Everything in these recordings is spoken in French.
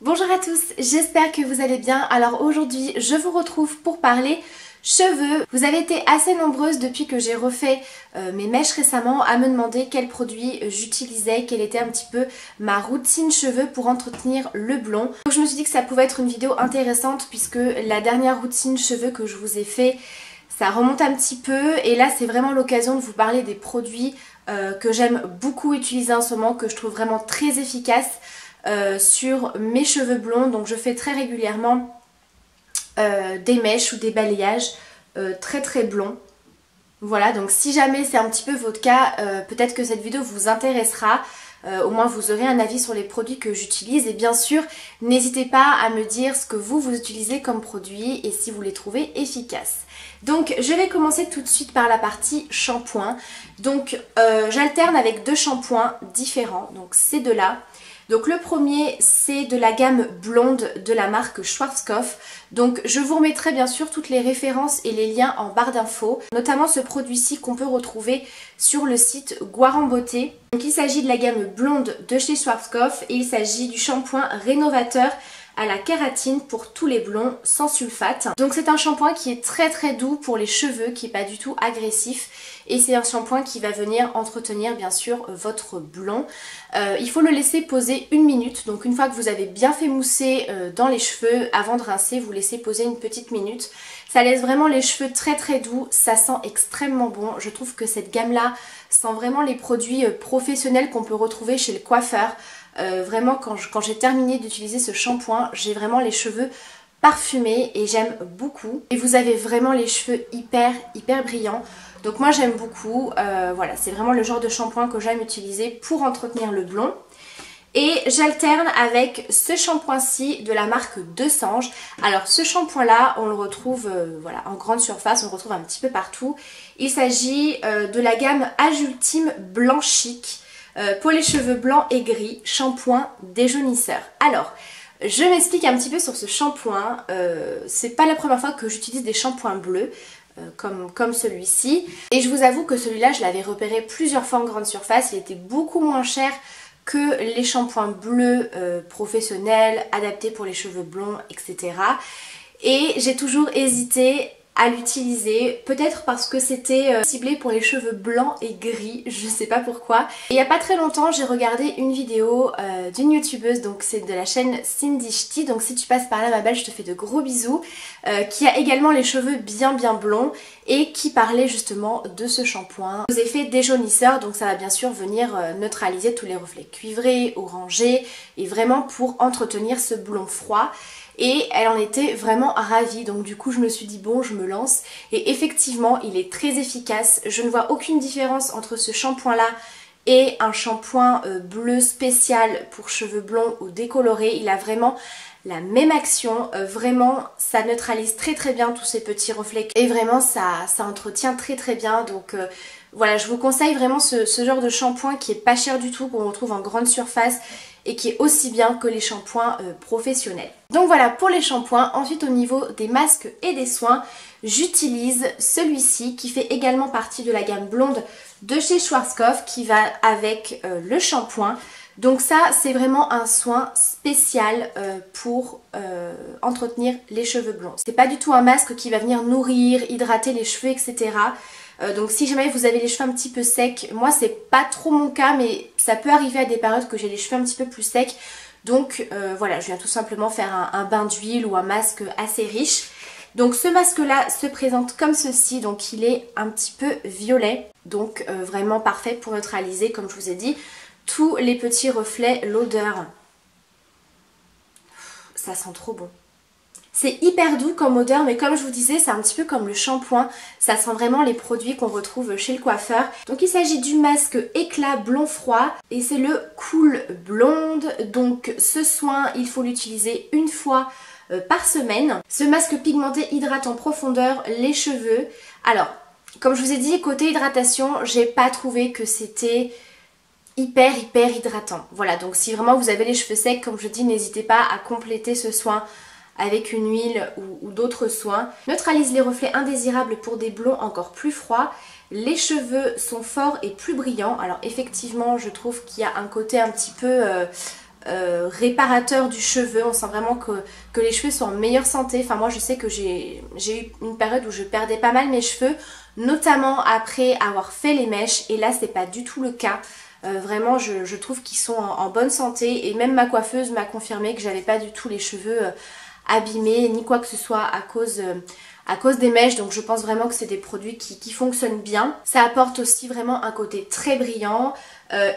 Bonjour à tous, j'espère que vous allez bien. Alors aujourd'hui je vous retrouve pour parler cheveux. Vous avez été assez nombreuses depuis que j'ai refait mes mèches récemment à me demander quels produits j'utilisais, quelle était un petit peu ma routine cheveux pour entretenir le blond. Donc je me suis dit que ça pouvait être une vidéo intéressante puisque la dernière routine cheveux que je vous ai fait, ça remonte un petit peu et là c'est vraiment l'occasion de vous parler des produits que j'aime beaucoup utiliser en ce moment, que je trouve vraiment très efficaces sur mes cheveux blonds. Donc je fais très régulièrement des mèches ou des balayages très blonds. Voilà, donc si jamais c'est un petit peu votre cas, peut-être que cette vidéo vous intéressera. Au moins vous aurez un avis sur les produits que j'utilise et bien sûr n'hésitez pas à me dire ce que vous utilisez comme produits et si vous les trouvez efficaces. Donc je vais commencer tout de suite par la partie shampoing. Donc j'alterne avec deux shampoings différents, donc ces deux-là. Donc le premier c'est de la gamme blonde de la marque Schwarzkopf. Donc je vous remettrai bien sûr toutes les références et les liens en barre d'infos, notamment ce produit-ci qu'on peut retrouver sur le site Guaran Beauté. Donc il s'agit de la gamme blonde de chez Schwarzkopf et il s'agit du shampoing rénovateur à la kératine pour tous les blonds sans sulfate. Donc c'est un shampoing qui est très doux pour les cheveux, qui n'est pas du tout agressif et c'est un shampoing qui va venir entretenir bien sûr votre blond. Il faut le laisser poser 1 minute, donc une fois que vous avez bien fait mousser dans les cheveux, avant de rincer, vous laissez poser une petite minute. Ça laisse vraiment les cheveux très doux, ça sent extrêmement bon. Je trouve que cette gamme là sent vraiment les produits professionnels qu'on peut retrouver chez le coiffeur. Vraiment quand j'ai terminé d'utiliser ce shampoing, j'ai vraiment les cheveux parfumés et j'aime beaucoup. Et vous avez vraiment les cheveux hyper brillants. Donc moi j'aime beaucoup, voilà, c'est vraiment le genre de shampoing que j'aime utiliser pour entretenir le blond. Et j'alterne avec ce shampoing-ci de la marque Desange. Alors ce shampoing-là, on le retrouve voilà, en grande surface, on le retrouve un petit peu partout. Il s'agit de la gamme Âge Ultime Blanc Chic. Pour les cheveux blancs et gris, shampoing déjaunisseur. Alors, je m'explique un petit peu sur ce shampoing. C'est pas la première fois que j'utilise des shampoings bleus comme celui-ci. Et je vous avoue que celui-là, je l'avais repéré plusieurs fois en grande surface. Il était beaucoup moins cher que les shampoings bleus professionnels, adaptés pour les cheveux blonds, etc. Et j'ai toujours hésité à l'utiliser, peut-être parce que c'était ciblé pour les cheveux blancs et gris, je sais pas pourquoi. Et il y a pas très longtemps j'ai regardé une vidéo d'une youtubeuse, donc c'est de la chaîne Cindy Ch'ti, donc si tu passes par là ma belle je te fais de gros bisous, qui a également les cheveux bien blonds et qui parlait justement de ce shampoing aux effets déjaunisseurs, donc ça va bien sûr venir neutraliser tous les reflets cuivrés, orangés et vraiment pour entretenir ce blond froid. Et elle en était vraiment ravie, donc du coup je me suis dit bon, je me lance. Et effectivement il est très efficace, je ne vois aucune différence entre ce shampoing là et un shampoing bleu spécial pour cheveux blonds ou décolorés. Il a vraiment la même action, vraiment ça neutralise très bien tous ces petits reflets et vraiment ça entretient très bien. Donc voilà, je vous conseille vraiment ce genre de shampoing qui est pas cher du tout, qu'on retrouve en grande surface et qui est aussi bien que les shampoings professionnels. Donc voilà pour les shampoings. Ensuite au niveau des masques et des soins, j'utilise celui-ci qui fait également partie de la gamme blonde de chez Schwarzkopf qui va avec le shampoing. Donc ça c'est vraiment un soin spécial pour entretenir les cheveux blonds. C'est pas du tout un masque qui va venir nourrir, hydrater les cheveux, etc. Donc si jamais vous avez les cheveux un petit peu secs, moi c'est pas trop mon cas mais ça peut arriver à des périodes que j'ai les cheveux un petit peu plus secs. Donc voilà, je viens tout simplement faire un bain d'huile ou un masque assez riche. Donc ce masque là se présente comme ceci, donc il est un petit peu violet. Donc vraiment parfait pour neutraliser, comme je vous ai dit, tous les petits reflets, l'odeur. Ça sent trop bon. C'est hyper doux comme odeur, mais comme je vous disais, c'est un petit peu comme le shampoing. Ça sent vraiment les produits qu'on retrouve chez le coiffeur. Donc il s'agit du masque éclat blond froid et c'est le Cool Blonde. Donc ce soin, il faut l'utiliser une fois par semaine. Ce masque pigmenté hydrate en profondeur les cheveux. Alors, comme je vous ai dit, côté hydratation, j'ai pas trouvé que c'était hyper hydratant. Voilà, donc si vraiment vous avez les cheveux secs, comme je dis, n'hésitez pas à compléter ce soin avec une huile ou d'autres soins. Neutralise les reflets indésirables pour des blonds encore plus froids. Les cheveux sont forts et plus brillants. Alors effectivement je trouve qu'il y a un côté un petit peu réparateur du cheveu. On sent vraiment que les cheveux sont en meilleure santé. Enfin moi je sais que j'ai eu une période où je perdais pas mal mes cheveux, notamment après avoir fait les mèches, et là c'est pas du tout le cas. Vraiment je trouve qu'ils sont en bonne santé, et même ma coiffeuse m'a confirmé que j'avais pas du tout les cheveux abîmés ni quoi que ce soit à cause des mèches. Donc je pense vraiment que c'est des produits qui fonctionnent bien. Ça apporte aussi vraiment un côté très brillant.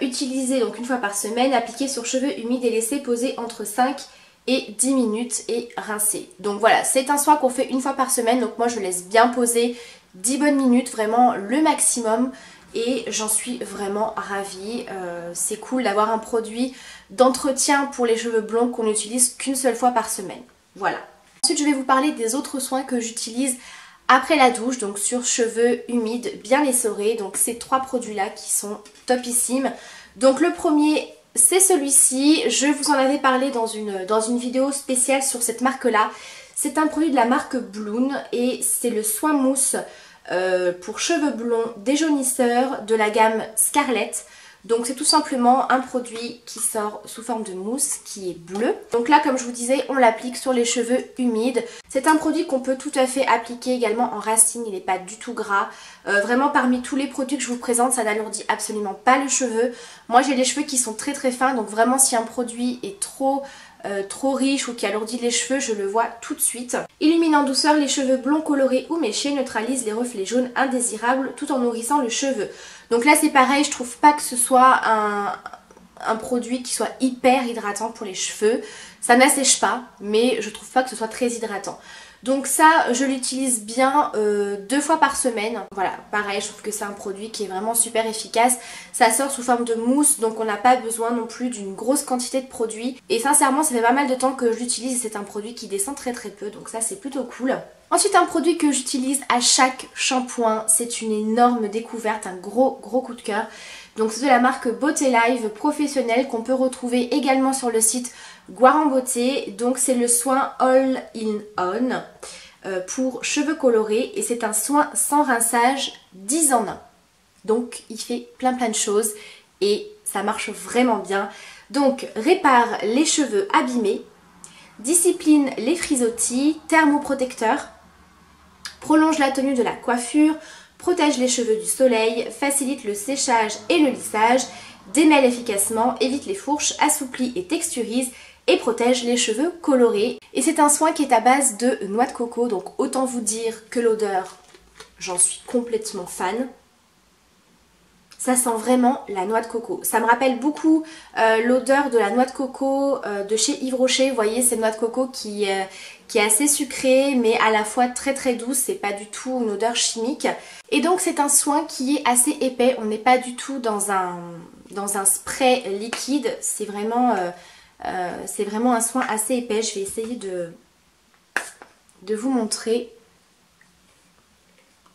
Utilisé donc une fois par semaine, appliqué sur cheveux humides et laissé poser entre 5 et 10 minutes et rincer. Donc voilà, c'est un soin qu'on fait une fois par semaine, donc moi je laisse bien poser 10 bonnes minutes, vraiment le maximum, et j'en suis vraiment ravie. C'est cool d'avoir un produit d'entretien pour les cheveux blonds qu'on n'utilise qu'une seule fois par semaine. Voilà. Ensuite je vais vous parler des autres soins que j'utilise après la douche, donc sur cheveux humides bien essorés. Donc ces trois produits là qui sont topissimes. Donc le premier c'est celui-ci, je vous en avais parlé dans une vidéo spéciale sur cette marque là. C'est un produit de la marque Bloom et c'est le soin mousse pour cheveux blonds déjaunisseur de la gamme Scarlett. Donc c'est tout simplement un produit qui sort sous forme de mousse qui est bleu. Donc là comme je vous disais on l'applique sur les cheveux humides. C'est un produit qu'on peut tout à fait appliquer également en racine, il n'est pas du tout gras. Vraiment parmi tous les produits que je vous présente ça n'alourdit absolument pas le cheveu. Moi j'ai les cheveux qui sont très très fins, donc vraiment si un produit est trop riche ou qui alourdit les cheveux, je le vois tout de suite. Illumine en douceur les cheveux blonds colorés ou méchés, neutralise les reflets jaunes indésirables tout en nourrissant le cheveu. Donc là c'est pareil, je trouve pas que ce soit un produit qui soit hyper hydratant pour les cheveux. Ça n'assèche pas, mais je trouve pas que ce soit très hydratant. Donc ça je l'utilise bien 2 fois par semaine. Voilà, pareil, je trouve que c'est un produit qui est vraiment super efficace. Ça sort sous forme de mousse, donc on n'a pas besoin non plus d'une grosse quantité de produit. Et sincèrement ça fait pas mal de temps que je l'utilise et c'est un produit qui descend très très peu, donc ça c'est plutôt cool. Ensuite un produit que j'utilise à chaque shampoing, c'est une énorme découverte, un gros coup de cœur. Donc c'est de la marque Beauté Live Professionnelle qu'on peut retrouver également sur le site Guaran Beauté. Donc c'est le soin All in On pour cheveux colorés et c'est un soin sans rinçage 10 en 1. Donc il fait plein de choses et ça marche vraiment bien. Donc répare les cheveux abîmés, discipline les frisottis, thermoprotecteur, prolonge la tenue de la coiffure, protège les cheveux du soleil, facilite le séchage et le lissage, démêle efficacement, évite les fourches, assouplit et texturise et protège les cheveux colorés. Et c'est un soin qui est à base de noix de coco, donc autant vous dire que l'odeur, j'en suis complètement fan. Ça sent vraiment la noix de coco. Ça me rappelle beaucoup l'odeur de la noix de coco de chez Yves Rocher. Vous voyez, c'est une noix de coco qui est assez sucrée mais à la fois très très douce. C'est pas du tout une odeur chimique. Et donc c'est un soin qui est assez épais. On n'est pas du tout dans un spray liquide. C'est vraiment un soin assez épais. Je vais essayer de vous montrer.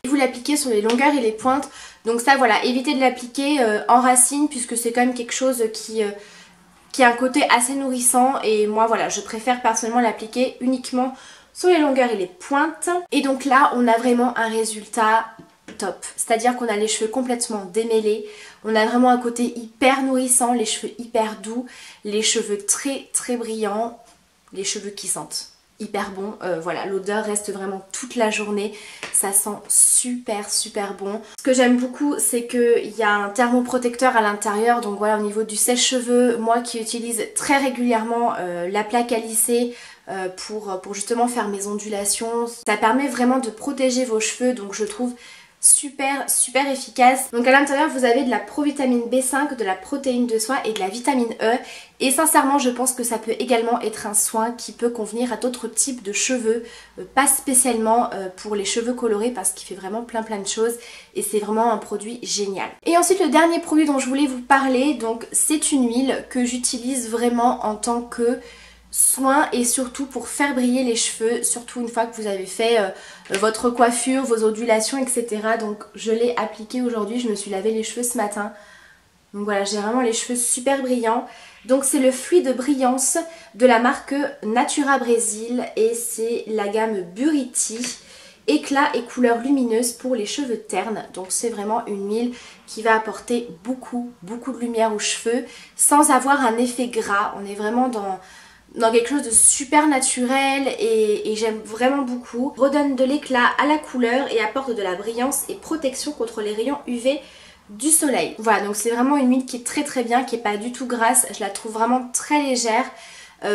Vous l'appliquez sur les longueurs et les pointes. Donc ça voilà, évitez de l'appliquer en racine puisque c'est quand même quelque chose qui a un côté assez nourrissant. Et moi voilà, je préfère personnellement l'appliquer uniquement sur les longueurs et les pointes. Et donc là on a vraiment un résultat top. C'est-à-dire qu'on a les cheveux complètement démêlés. On a vraiment un côté hyper nourrissant, les cheveux hyper doux, les cheveux très très brillants, les cheveux qui sentent hyper bon. Voilà, l'odeur reste vraiment toute la journée, ça sent super bon. Ce que j'aime beaucoup c'est qu'il y a un thermoprotecteur à l'intérieur, donc voilà, au niveau du sèche-cheveux, moi qui utilise très régulièrement la plaque à lisser pour justement faire mes ondulations, ça permet vraiment de protéger vos cheveux, donc je trouve super efficace. Donc à l'intérieur vous avez de la provitamine B5, de la protéine de soie et de la vitamine E. Et sincèrement je pense que ça peut également être un soin qui peut convenir à d'autres types de cheveux, pas spécialement pour les cheveux colorés parce qu'il fait vraiment plein de choses et c'est vraiment un produit génial. Et ensuite le dernier produit dont je voulais vous parler, donc c'est une huile que j'utilise vraiment en tant que soin et surtout pour faire briller les cheveux, surtout une fois que vous avez fait votre coiffure, vos ondulations, etc. Donc je l'ai appliqué aujourd'hui, je me suis lavé les cheveux ce matin. Donc voilà, j'ai vraiment les cheveux super brillants. Donc c'est le fluide brillance de la marque Natura Brésil et c'est la gamme Buriti. éclat et couleur lumineuse pour les cheveux ternes. Donc c'est vraiment une huile qui va apporter beaucoup de lumière aux cheveux sans avoir un effet gras. On est vraiment dans quelque chose de super naturel et j'aime vraiment beaucoup. Redonne de l'éclat à la couleur et apporte de la brillance et protection contre les rayons UV du soleil. Voilà, donc c'est vraiment une huile qui est très bien, qui est pas du tout grasse. Je la trouve vraiment très légère.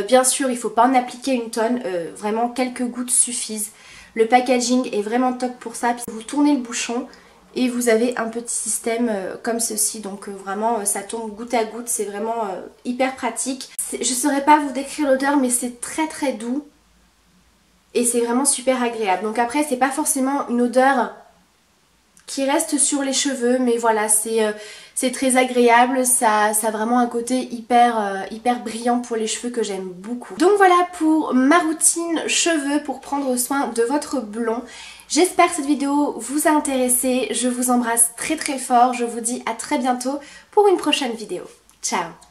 Bien sûr, il ne faut pas en appliquer une tonne, vraiment quelques gouttes suffisent. Le packaging est vraiment top pour ça. Puis vous tournez le bouchon et vous avez un petit système comme ceci. Donc vraiment, ça tombe goutte à goutte, c'est vraiment hyper pratique. Je ne saurais pas vous décrire l'odeur, mais c'est très doux et c'est vraiment super agréable. Donc après, c'est pas forcément une odeur qui reste sur les cheveux, mais voilà, c'est très agréable, ça a vraiment un côté hyper brillant pour les cheveux que j'aime beaucoup. Donc voilà pour ma routine cheveux pour prendre soin de votre blond. J'espère que cette vidéo vous a intéressé, je vous embrasse très fort, je vous dis à très bientôt pour une prochaine vidéo. Ciao!